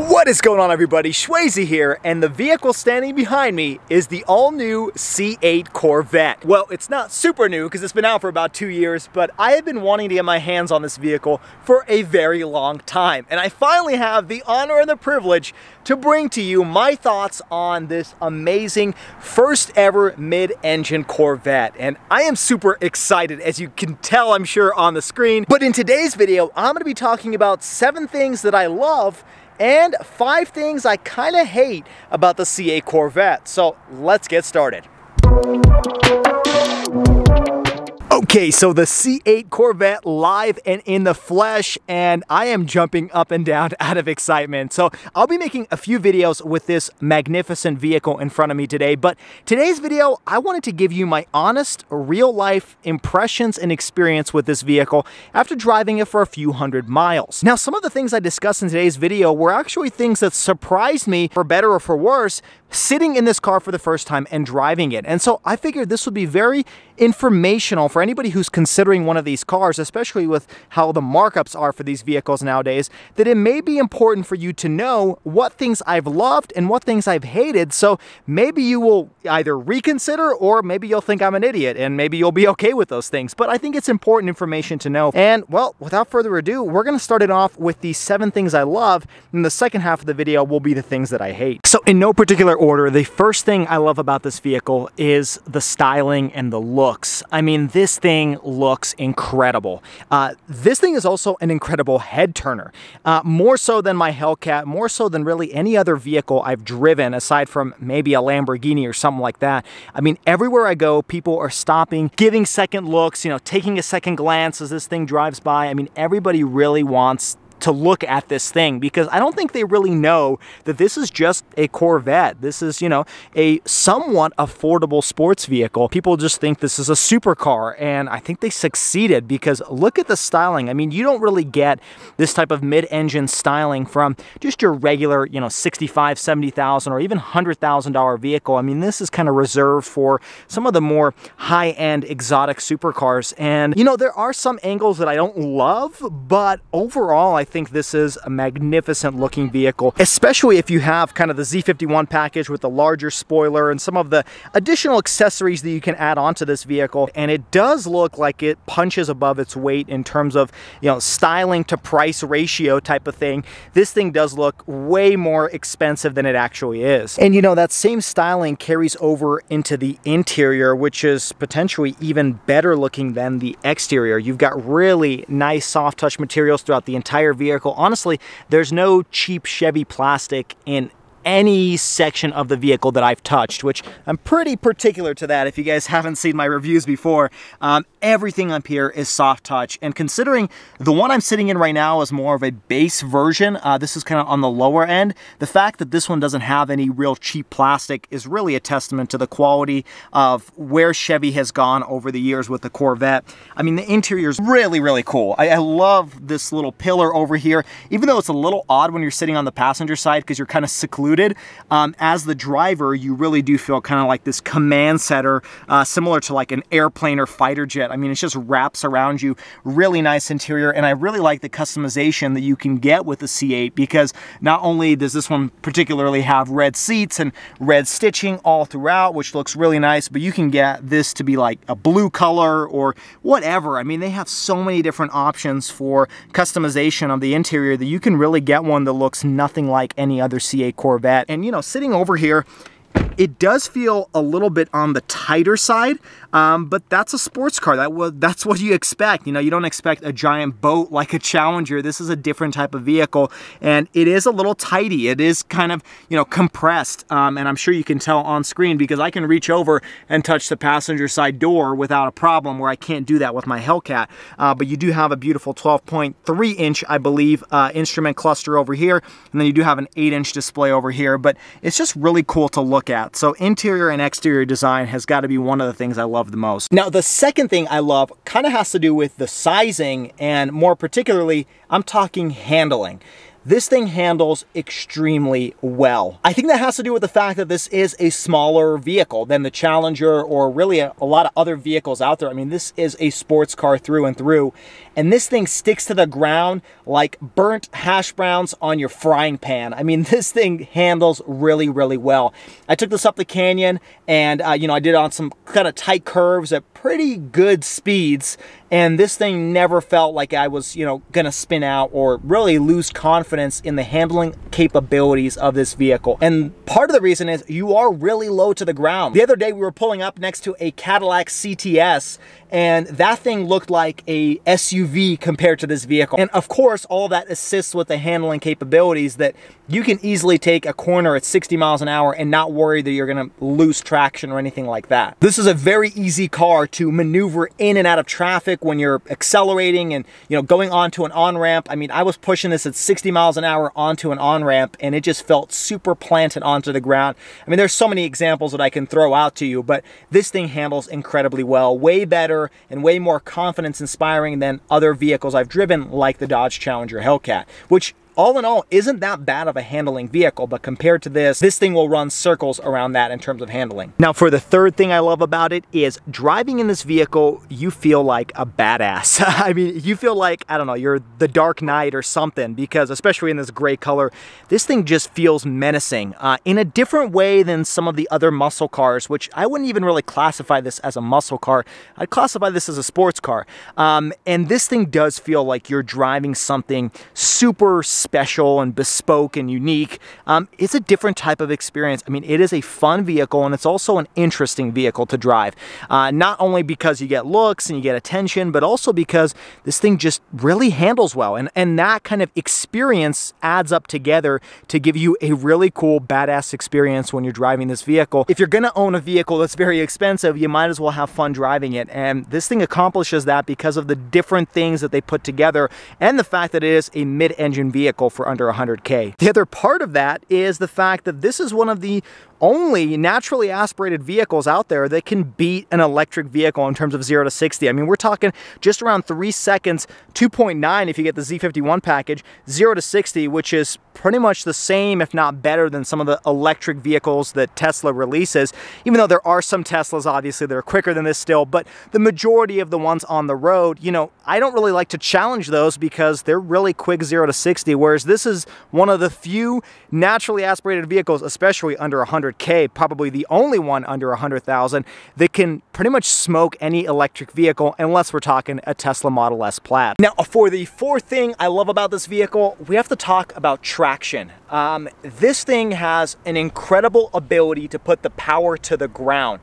What is going on, everybody? Shwazy here, and the vehicle standing behind me is the all-new C8 Corvette. Well, it's not super new because it's been out for about 2 years, but I have been wanting to get my hands on this vehicle for a very long time, and I finally have the honor and the privilege to bring to you my thoughts on this amazing first ever mid-engine Corvette. And I am super excited, as you can tell, I'm sure, on the screen. But in today's video, I'm going to be talking about 7 things that I love and 5 things I kind of hate about the C8 Corvette. So let's get started. Okay, so the C8 Corvette live and in the flesh, and I am jumping up and down out of excitement. So I'll be making a few videos with this magnificent vehicle in front of me today, but today's video, I wanted to give you my honest, real-life impressions and experience with this vehicle after driving it for a few hundred miles. Now, some of the things I discussed in today's video were actually things that surprised me, for better or for worse, sitting in this car for the first time and driving it. And so I figured this would be very informational for anybody who's considering one of these cars, especially with how the markups are for these vehicles nowadays, that it may be important for you to know what things I've loved and what things I've hated. So maybe you will either reconsider, or maybe you'll think I'm an idiot and maybe you'll be okay with those things. But I think it's important information to know. And well, without further ado, we're going to start it off with the 7 things I love, and the second half of the video will be the things that I hate. So in no particular order, the first thing I love about this vehicle is the styling and the looks. I mean, this thing looks incredible. This thing is also an incredible head turner. More so than my Hellcat, more so than really any other vehicle I've driven, aside from maybe a Lamborghini or something like that. I mean, everywhere I go, people are stopping, giving second looks, you know, taking a second glance as this thing drives by. I mean, everybody really wants to look at this thing, because I don't think they really know that this is just a Corvette. This is, you know, a somewhat affordable sports vehicle. People just think this is a supercar, and I think they succeeded, because look at the styling. I mean, you don't really get this type of mid-engine styling from just your regular, you know, $65,000, $70,000 or even $100,000 vehicle. I mean, this is kind of reserved for some of the more high-end exotic supercars. And, you know, there are some angles that I don't love, but overall, I think this is a magnificent looking vehicle, especially if you have kind of the Z51 package with the larger spoiler and some of the additional accessories that you can add onto this vehicle. And it does look like it punches above its weight in terms of, you know, styling to price ratio type of thing. This thing does look way more expensive than it actually is. And you know, that same styling carries over into the interior, which is potentially even better looking than the exterior. You've got really nice soft touch materials throughout the entire vehicle. Honestly, there's no cheap Chevy plastic in any section of the vehicle that I've touched, which I'm pretty particular to that. If you guys haven't seen my reviews before, everything up here is soft touch. And considering the one I'm sitting in right now is more of a base version, this is kind of on the lower end, the fact that this one doesn't have any real cheap plastic is really a testament to the quality of where Chevy has gone over the years with the Corvette. I mean, the interior is really, really cool. I love this little pillar over here, even though it's a little odd when you're sitting on the passenger side because you're kind of secluded. As the driver, you really do feel kind of like this command center, similar to like an airplane or fighter jet. I mean, it just wraps around you. Really nice interior, and I really like the customization that you can get with the C8, because not only does this one particularly have red seats and red stitching all throughout, which looks really nice, but you can get this to be like a blue color or whatever. I mean, they have so many different options for customization of the interior that you can really get one that looks nothing like any other C8 Corvette. And you know, sitting over here, it does feel a little bit on the tighter side, but that's a sports car. That's what you expect. You know, you don't expect a giant boat like a Challenger. This is a different type of vehicle, and it is a little tighty. It is kind of, you know, compressed, and I'm sure you can tell on screen because I can reach over and touch the passenger side door without a problem, where I can't do that with my Hellcat. But you do have a beautiful 12.3 inch, I believe, instrument cluster over here, and then you do have an 8-inch display over here. But it's just really cool to look at. So interior and exterior design has got to be one of the things I love the most. Now, the second thing I love kind of has to do with the sizing, and more particularly, I'm talking handling. this thing handles extremely well. I think that has to do with the fact that this is a smaller vehicle than the Challenger or really a lot of other vehicles out there. I mean, this is a sports car through and through, and this thing sticks to the ground like burnt hash browns on your frying pan. I mean, this thing handles really, really well. I took this up the canyon and, you know, I did it on some kind of tight curves at pretty good speeds, and this thing never felt like I was, you know, gonna spin out or really lose confidence in the handling capabilities of this vehicle. And part of the reason is you are really low to the ground. The other day we were pulling up next to a Cadillac CTS, and that thing looked like a SUV compared to this vehicle. And of course, all of that assists with the handling capabilities that you can easily take a corner at 60 miles an hour and not worry that you're gonna lose traction or anything like that. This is a very easy car to maneuver in and out of traffic when you're accelerating and, you know, going onto an on-ramp. I mean, I was pushing this at 60 miles an hour onto an on-ramp and it just felt super planted onto the ground. I mean, there's so many examples that I can throw out to you, but this thing handles incredibly well, way better and way more confidence inspiring than other vehicles I've driven, like the Dodge Challenger Hellcat, which all in all isn't that bad of a handling vehicle, but compared to this thing will run circles around that in terms of handling. Now, for the third thing I love about it is driving in this vehicle, you feel like a badass. I mean, you feel like, I don't know, you're the Dark Knight or something, because especially in this gray color, this thing just feels menacing in a different way than some of the other muscle cars, which I wouldn't even really classify this as a muscle car. I'd classify this as a sports car. And this thing does feel like you're driving something super special and bespoke and unique. It's a different type of experience. I mean, it is a fun vehicle, and it's also an interesting vehicle to drive. Not only because you get looks and you get attention, but also because this thing just really handles well. And that kind of experience adds up together to give you a really cool, badass experience when you're driving this vehicle. If you're gonna own a vehicle that's very expensive, you might as well have fun driving it. And this thing accomplishes that because of the different things that they put together and the fact that it is a mid-engine vehicle for under 100K. The other part of that is the fact that this is one of the only naturally aspirated vehicles out there that can beat an electric vehicle in terms of 0 to 60. I mean, we're talking just around 3 seconds, 2.9 if you get the Z51 package, 0 to 60, which is pretty much the same, if not better, than some of the electric vehicles that Tesla releases, even though there are some Teslas, obviously, that are quicker than this still, but the majority of the ones on the road, you know, I don't really like to challenge those because they're really quick 0 to 60, whereas this is one of the few naturally aspirated vehicles, especially under 100K, probably the only one under 100,000, that can pretty much smoke any electric vehicle, unless we're talking a Tesla Model S Plaid. Now, for the fourth thing I love about this vehicle, we have to talk about traction. This thing has an incredible ability to put the power to the ground.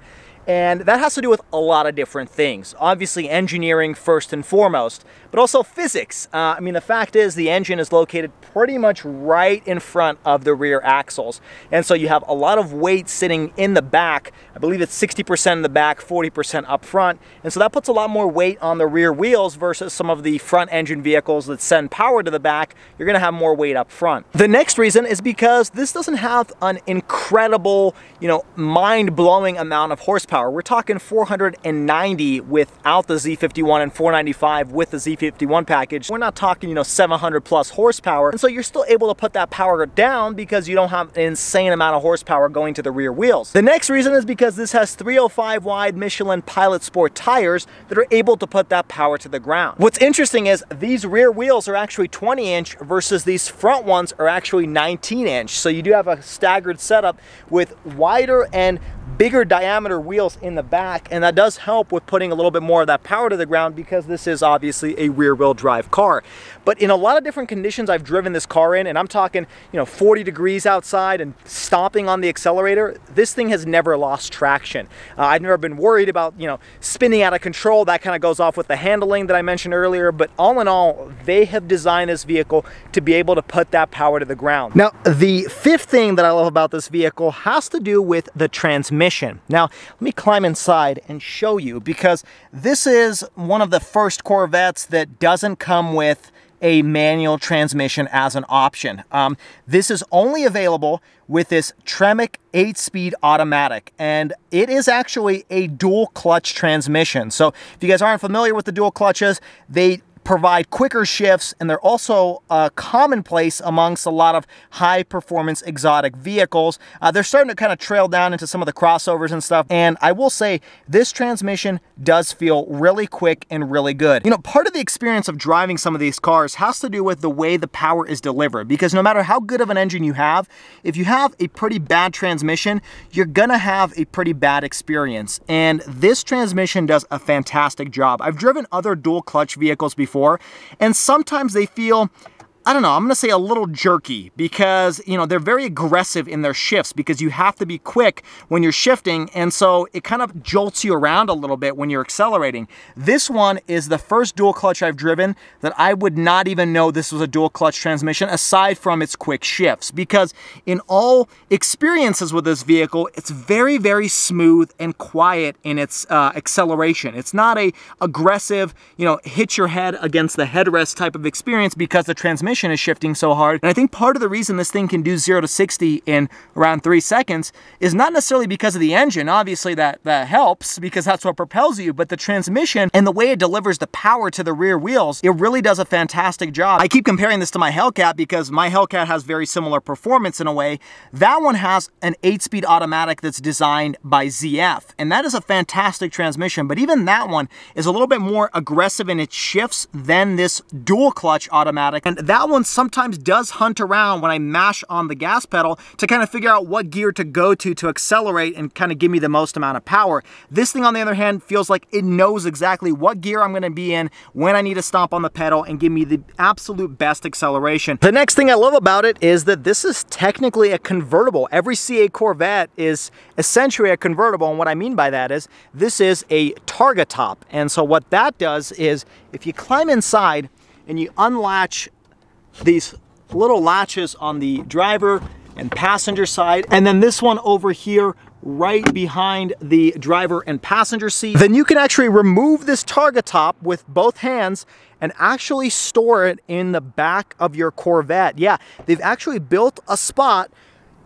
And that has to do with a lot of different things. Obviously engineering first and foremost, but also physics. I mean, the fact is the engine is located pretty much right in front of the rear axles. And so you have a lot of weight sitting in the back. I believe it's 60% in the back, 40% up front. And so that puts a lot more weight on the rear wheels versus some of the front engine vehicles that send power to the back. You're gonna have more weight up front. The next reason is because this doesn't have an incredible, you know, mind-blowing amount of horsepower. We're talking 490 without the Z51 and 495 with the Z51 package. We're not talking, you know, 700 plus horsepower. And so you're still able to put that power down because you don't have an insane amount of horsepower going to the rear wheels. The next reason is because this has 305 wide Michelin Pilot Sport tires that are able to put that power to the ground. What's interesting is these rear wheels are actually 20-inch versus these front ones are actually 19-inch. So you do have a staggered setup with wider and bigger diameter wheels in the back, and that does help with putting a little bit more of that power to the ground because this is obviously a rear-wheel drive car. But in a lot of different conditions I've driven this car in, and I'm talking, you know, 40 degrees outside and stomping on the accelerator, this thing has never lost traction. I've never been worried about, you know, spinning out of control. That kind of goes off with the handling that I mentioned earlier, but all in all, they have designed this vehicle to be able to put that power to the ground. Now, the fifth thing that I love about this vehicle has to do with the transmission. Now, let me climb inside and show you, because this is one of the first Corvettes that doesn't come with a manual transmission as an option. This is only available with this Tremec 8-speed automatic, and it is actually a dual clutch transmission. So if you guys aren't familiar with the dual clutches, they provide quicker shifts, and they're also commonplace amongst a lot of high performance exotic vehicles. They're starting to kind of trail down into some of the crossovers and stuff, and I will say this transmission does feel really quick and really good. You know, part of the experience of driving some of these cars has to do with the way the power is delivered, because no matter how good of an engine you have, if you have a pretty bad transmission, you're gonna have a pretty bad experience, and this transmission does a fantastic job. I've driven other dual clutch vehicles before, and sometimes they feel, I don't know, I'm gonna say a little jerky, because, you know, they're very aggressive in their shifts because you have to be quick when you're shifting, and so it kind of jolts you around a little bit when you're accelerating. This one is the first dual clutch I've driven that I would not even know this was a dual clutch transmission aside from its quick shifts, because in all experiences with this vehicle, it's very, very smooth and quiet in its acceleration. It's not a aggressive, you know, hit your head against the headrest type of experience because the transmission is shifting so hard. And I think part of the reason this thing can do 0 to 60 in around 3 seconds is not necessarily because of the engine. Obviously that helps because that's what propels you, but the transmission and the way it delivers the power to the rear wheels, it really does a fantastic job. I keep comparing this to my Hellcat because my Hellcat has very similar performance in a way. That one has an 8-speed automatic that's designed by ZF, and that is a fantastic transmission, but even that one is a little bit more aggressive in its shifts than this dual clutch automatic, and that one sometimes does hunt around when I mash on the gas pedal to kind of figure out what gear to go to accelerate and kind of give me the most amount of power. This thing, on the other hand, feels like it knows exactly what gear I'm going to be in when I need to stomp on the pedal and give me the absolute best acceleration. The next thing I love about it is that this is technically a convertible. Every C8 Corvette is essentially a convertible, and what I mean by that is this is a targa top. And so what that does is if you climb inside and you unlatch these little latches on the driver and passenger side, and then this one over here right behind the driver and passenger seat, then you can actually remove this targa top with both hands and actually store it in the back of your Corvette. Yeah, they've actually built a spot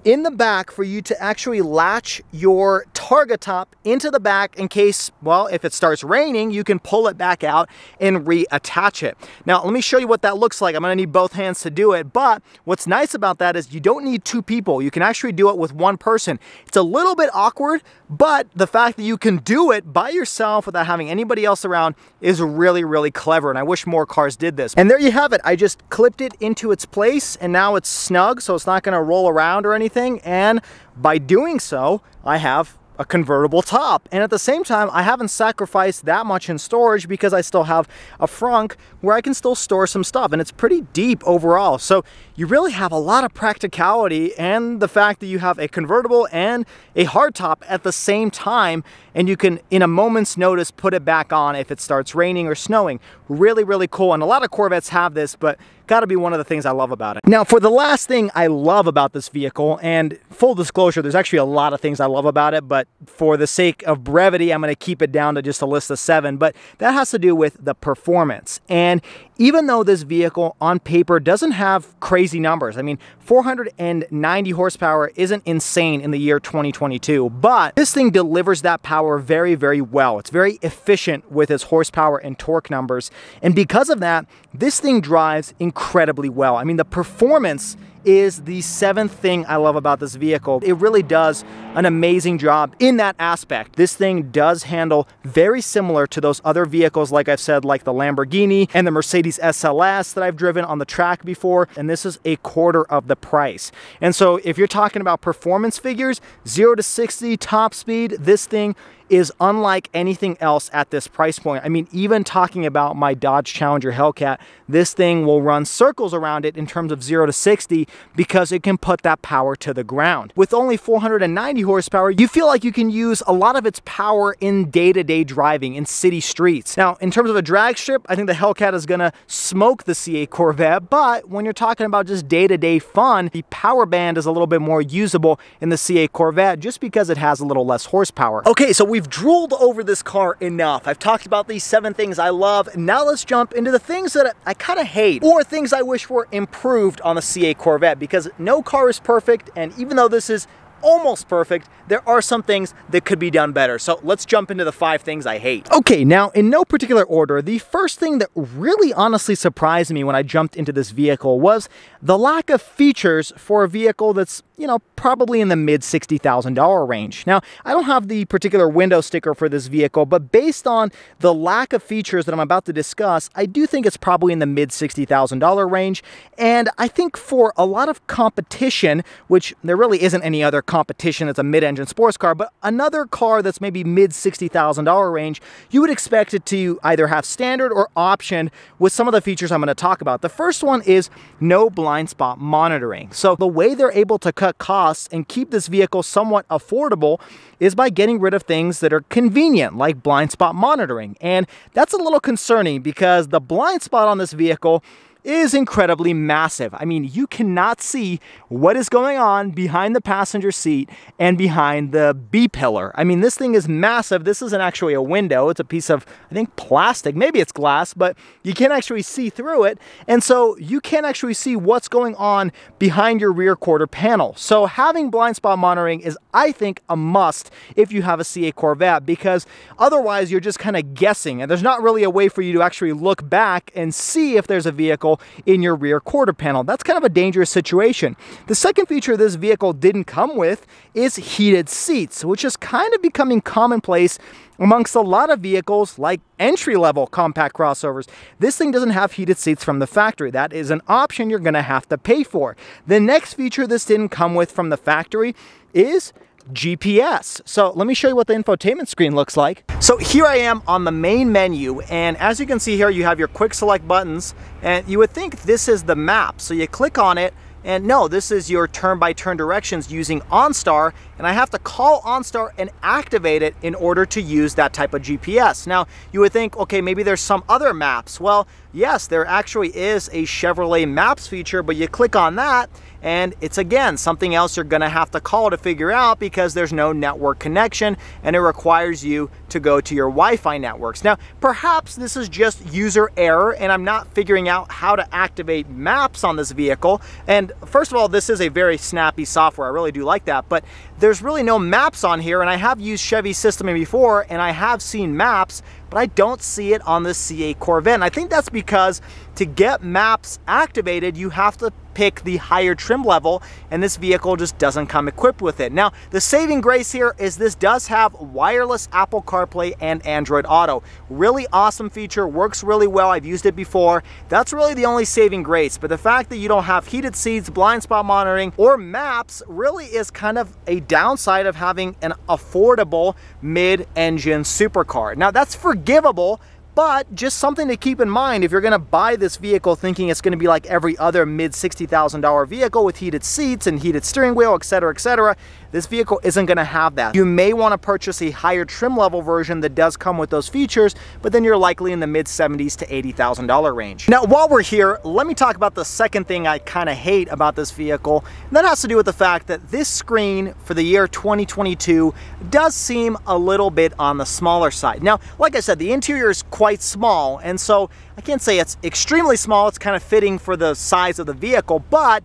in the back for you to actually latch your targa top into the back in case, well, if it starts raining, you can pull it back out and reattach it. Now, let me show you what that looks like. I'm gonna need both hands to do it, but what's nice about that is you don't need 2 people. You can actually do it with 1 person. It's a little bit awkward, but the fact that you can do it by yourself without having anybody else around is really, really clever, and I wish more cars did this. And there you have it. I just clipped it into its place, and now it's snug, so it's not gonna roll around or anything. And by doing so, I have a convertible top. And at the same time, I haven't sacrificed that much in storage because I still have a frunk where I can still store some stuff, and it's pretty deep overall. So you really have a lot of practicality, and the fact that you have a convertible and a hardtop at the same time, and you can, in a moment's notice, put it back on if it starts raining or snowing. Really, really cool. And a lot of Corvettes have this, but gotta be one of the things I love about it. Now, for the last thing I love about this vehicle, and full disclosure, there's actually a lot of things I love about it, but for the sake of brevity, I'm gonna keep it down to just a list of 7, but that has to do with the performance. And even though this vehicle on paper doesn't have crazy numbers, I mean, 490 horsepower isn't insane in the year 2022, but this thing delivers that power very, very well. It's very efficient with its horsepower and torque numbers. And because of that, this thing drives incredibly well. I mean, the performance is the 7th thing I love about this vehicle. It really does an amazing job in that aspect. This thing does handle very similar to those other vehicles, like I've said, like the Lamborghini and the Mercedes SLS that I've driven on the track before, and this is a quarter of the price. And so if you're talking about performance figures, 0 to 60 top speed, this thing is unlike anything else at this price point. I mean, even talking about my Dodge Challenger Hellcat, this thing will run circles around it in terms of 0 to 60 because it can put that power to the ground. With only 490 horsepower, you feel like you can use a lot of its power in day-to-day driving in city streets. Now, in terms of a drag strip, I think the Hellcat is gonna smoke the C8 Corvette, but when you're talking about just day-to-day fun, the power band is a little bit more usable in the C8 Corvette just because it has a little less horsepower. Okay, so we've drooled over this car enough. I've talked about these 7 things I love. Now let's jump into the things that I kind of hate, or things I wish were improved on the C8 Corvette, because no car is perfect, and even though this is almost perfect, there are some things that could be done better. So let's jump into the 5 things I hate. Okay, now in no particular order, the first thing that really honestly surprised me when I jumped into this vehicle was the lack of features for a vehicle that's, you know, probably in the mid $60,000 range. Now, I don't have the particular window sticker for this vehicle, but based on the lack of features that I'm about to discuss, I do think it's probably in the mid $60,000 range. And I think for a lot of competition, which there really isn't any other competition that's a mid-engine sports car, but another car that's maybe mid $60,000 range, you would expect it to either have standard or option with some of the features I'm going to talk about. The first one is no blind spot monitoring. So the way they're able to cut costs and keep this vehicle somewhat affordable is by getting rid of things that are convenient, like blind spot monitoring. And that's a little concerning because the blind spot on this vehicle is incredibly massive. I mean, you cannot see what is going on behind the passenger seat and behind the B-pillar. I mean, this thing is massive. This isn't actually a window. It's a piece of, I think, plastic. Maybe it's glass, but you can't actually see through it. And so you can't actually see what's going on behind your rear quarter panel. So having blind spot monitoring is, I think, a must if you have a C8 Corvette, because otherwise you're just kind of guessing, and there's not really a way for you to actually look back and see if there's a vehicle in your rear quarter panel. That's kind of a dangerous situation. The second feature this vehicle didn't come with is heated seats, which is kind of becoming commonplace amongst a lot of vehicles like entry-level compact crossovers. This thing doesn't have heated seats from the factory. That is an option you're going to have to pay for. The next feature this didn't come with from the factory is GPS. So let me show you what the infotainment screen looks like. So here I am on the main menu, and as you can see here, you have your quick select buttons, and you would think this is the map. So you click on it, and no, this is your turn-by-turn directions using OnStar, and I have to call OnStar and activate it in order to use that type of GPS. Now, you would think, okay, maybe there's some other maps. Well, yes, there actually is a Chevrolet Maps feature, but you click on that, and it's again something else you're gonna have to call to figure out because there's no network connection and it requires you to go to your Wi-Fi networks. Now, perhaps this is just user error and I'm not figuring out how to activate maps on this vehicle. And first of all, this is a very snappy software. I really do like that, but there's really no maps on here, and I have used Chevy system before and I have seen maps, but I don't see it on the C8 Corvette. And I think that's because to get maps activated, you have to pick the higher trim level, and this vehicle just doesn't come equipped with it. Now, the saving grace here is this does have wireless Apple CarPlay and Android Auto. Really awesome feature, works really well. I've used it before. That's really the only saving grace, but the fact that you don't have heated seats, blind spot monitoring, or maps really is kind of a downside of having an affordable mid-engine supercar. Now, that's forgivable, but just something to keep in mind if you're going to buy this vehicle thinking it's going to be like every other mid $60,000 vehicle with heated seats and heated steering wheel, etc., etc. This vehicle isn't going to have that. You may want to purchase a higher trim level version that does come with those features, but then you're likely in the mid $70,000 to $80,000 range. Now, while we're here, let me talk about the second thing I kind of hate about this vehicle. And that has to do with the fact that this screen for the year 2022 does seem a little bit on the smaller side. Now, like I said, the interior is quite small, and so I can't say it's extremely small. It's kind of fitting for the size of the vehicle, but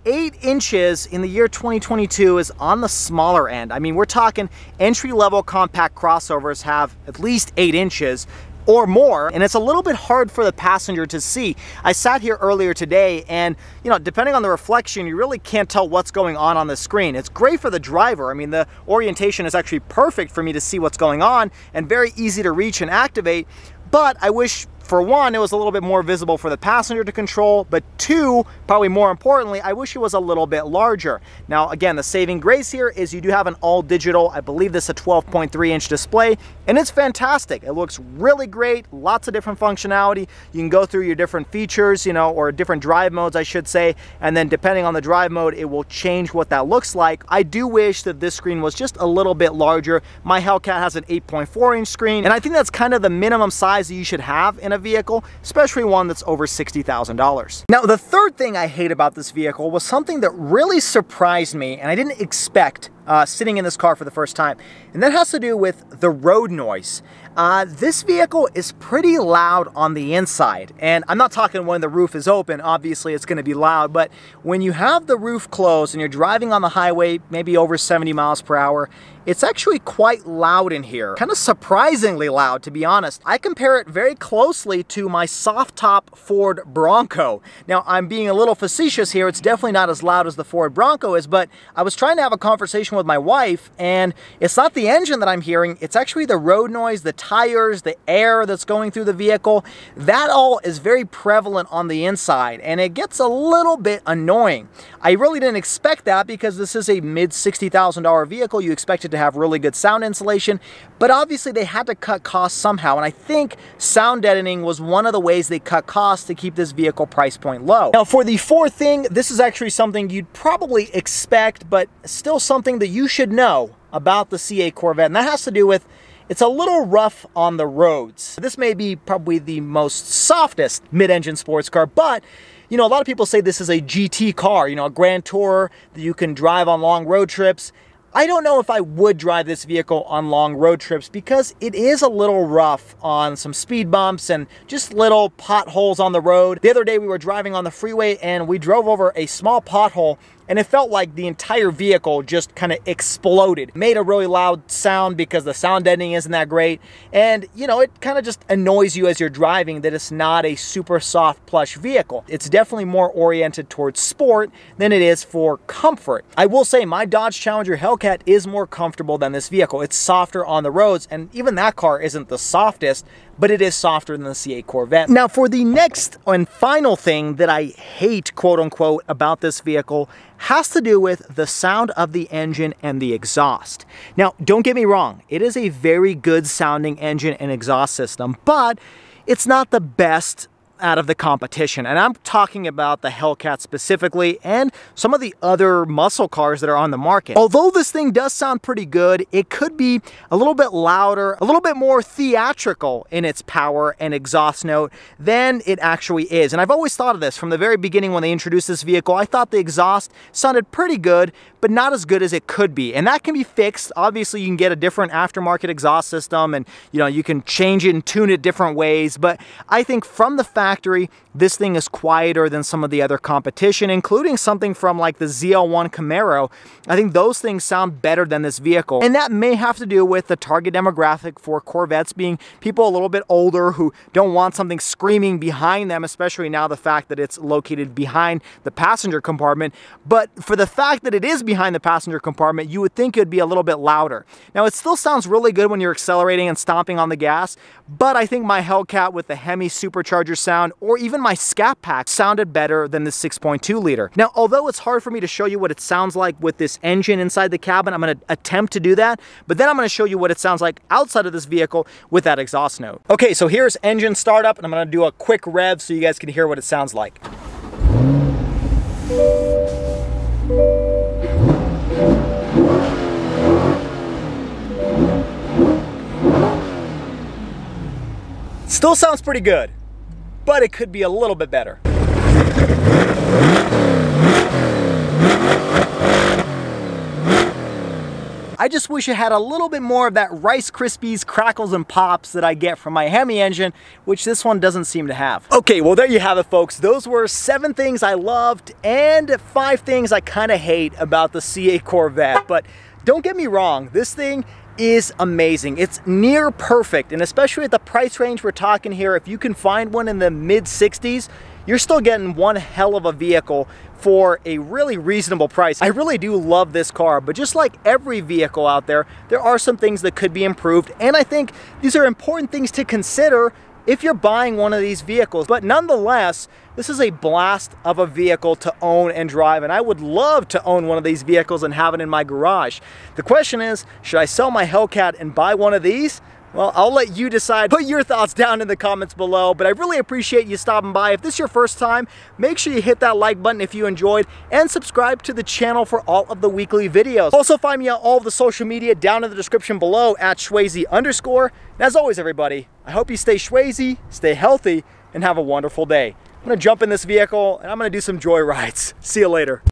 8 inches in the year 2022 is on the smaller end. I mean, we're talking entry-level compact crossovers have at least 8 inches or more, and it's a little bit hard for the passenger to see. I sat here earlier today, and you know, depending on the reflection, you really can't tell what's going on the screen. It's great for the driver. I mean, the orientation is actually perfect for me to see what's going on and very easy to reach and activate, but I wish, for one, it was a little bit more visible for the passenger to control, but two, probably more importantly, I wish it was a little bit larger. Now, again, the saving grace here is you do have an all digital, I believe this is a 12.3-inch display, and it's fantastic. It looks really great, lots of different functionality. You can go through your different features, you know, or different drive modes, I should say, and then depending on the drive mode, it will change what that looks like. I do wish that this screen was just a little bit larger. My Hellcat has an 8.4-inch screen, and I think that's kind of the minimum size that you should have in a vehicle, especially one that's over $60,000. Now, the third thing I hate about this vehicle was something that really surprised me and I didn't expect sitting in this car for the first time. And that has to do with the road noise. This vehicle is pretty loud on the inside. And I'm not talking when the roof is open, obviously it's going to be loud, but when you have the roof closed and you're driving on the highway, maybe over 70 miles per hour, it's actually quite loud in here. Kind of surprisingly loud, to be honest. I compare it very closely to my soft top Ford Bronco. Now, I'm being a little facetious here. It's definitely not as loud as the Ford Bronco is, but I was trying to have a conversation with my wife, and it's not the engine that I'm hearing, it's actually the road noise, the tires, the air that's going through the vehicle. That all is very prevalent on the inside, and it gets a little bit annoying. I really didn't expect that because this is a mid $60,000 vehicle. You expect it to have really good sound insulation, but obviously they had to cut costs somehow, and I think sound deadening was one of the ways they cut costs to keep this vehicle price point low. Now, for the fourth thing, this is actually something you'd probably expect, but still something that you should know about the C8 Corvette, and that has to do with it's a little rough on the roads. This may be probably the most softest mid-engine sports car, but you know, a lot of people say this is a GT car, you know, a Grand Tourer that you can drive on long road trips. I don't know if I would drive this vehicle on long road trips because it is a little rough on some speed bumps and just little potholes on the road. The other day we were driving on the freeway and we drove over a small pothole, and it felt like the entire vehicle just kind of exploded. It made a really loud sound because the sound deadening isn't that great. And you know, it kind of just annoys you as you're driving that it's not a super soft plush vehicle. It's definitely more oriented towards sport than it is for comfort. I will say my Dodge Challenger Hellcat is more comfortable than this vehicle. It's softer on the roads, and even that car isn't the softest, but it is softer than the C8 Corvette. Now, for the next and final thing that I hate, quote unquote, about this vehicle has to do with the sound of the engine and the exhaust. Now, don't get me wrong, it is a very good sounding engine and exhaust system, but it's not the best out of the competition. And I'm talking about the Hellcat specifically and some of the other muscle cars that are on the market. Although this thing does sound pretty good, it could be a little bit louder, a little bit more theatrical in its power and exhaust note than it actually is. And I've always thought of this from the very beginning when they introduced this vehicle. I thought the exhaust sounded pretty good, but not as good as it could be. And that can be fixed. Obviously, you can get a different aftermarket exhaust system and you can change it and tune it different ways. But I think from the factory, this thing is quieter than some of the other competition, including something from like the ZL1 Camaro. I think those things sound better than this vehicle. And that may have to do with the target demographic for Corvettes being people a little bit older who don't want something screaming behind them, especially now the fact that it's located behind the passenger compartment. But for the fact that it is behind the passenger compartment, you would think it would be a little bit louder. Now, it still sounds really good when you're accelerating and stomping on the gas, but I think my Hellcat with the Hemi supercharger sound, or even my Scat Pack, sounded better than the 6.2 liter. Now, although it's hard for me to show you what it sounds like with this engine inside the cabin, I'm going to attempt to do that, but then I'm going to show you what it sounds like outside of this vehicle with that exhaust note. Okay, so here's engine startup, and I'm going to do a quick rev so you guys can hear what it sounds like. Still sounds pretty good, but it could be a little bit better. I just wish it had a little bit more of that Rice Krispies crackles and pops that I get from my Hemi engine, which this one doesn't seem to have. Okay, well there you have it, folks. Those were 7 things I loved and 5 things I kind of hate about the C8 Corvette. But don't get me wrong, this thing is amazing. It's near perfect, and especially at the price range we're talking here, if you can find one in the mid 60s, you're still getting one hell of a vehicle for a really reasonable price. I really do love this car, but just like every vehicle out there, there are some things that could be improved, and I think these are important things to consider if you're buying one of these vehicles. But nonetheless, this is a blast of a vehicle to own and drive, and I would love to own one of these vehicles and have it in my garage. The question is, should I sell my Hellcat and buy one of these? Well, I'll let you decide. Put your thoughts down in the comments below, but I really appreciate you stopping by. If this is your first time, make sure you hit that like button if you enjoyed, and subscribe to the channel for all of the weekly videos. Also, find me on all of the social media down in the description below at Schwazy_. And as always, everybody, I hope you stay Schwazy, stay healthy, and have a wonderful day. I'm gonna jump in this vehicle, and I'm gonna do some joy rides. See you later.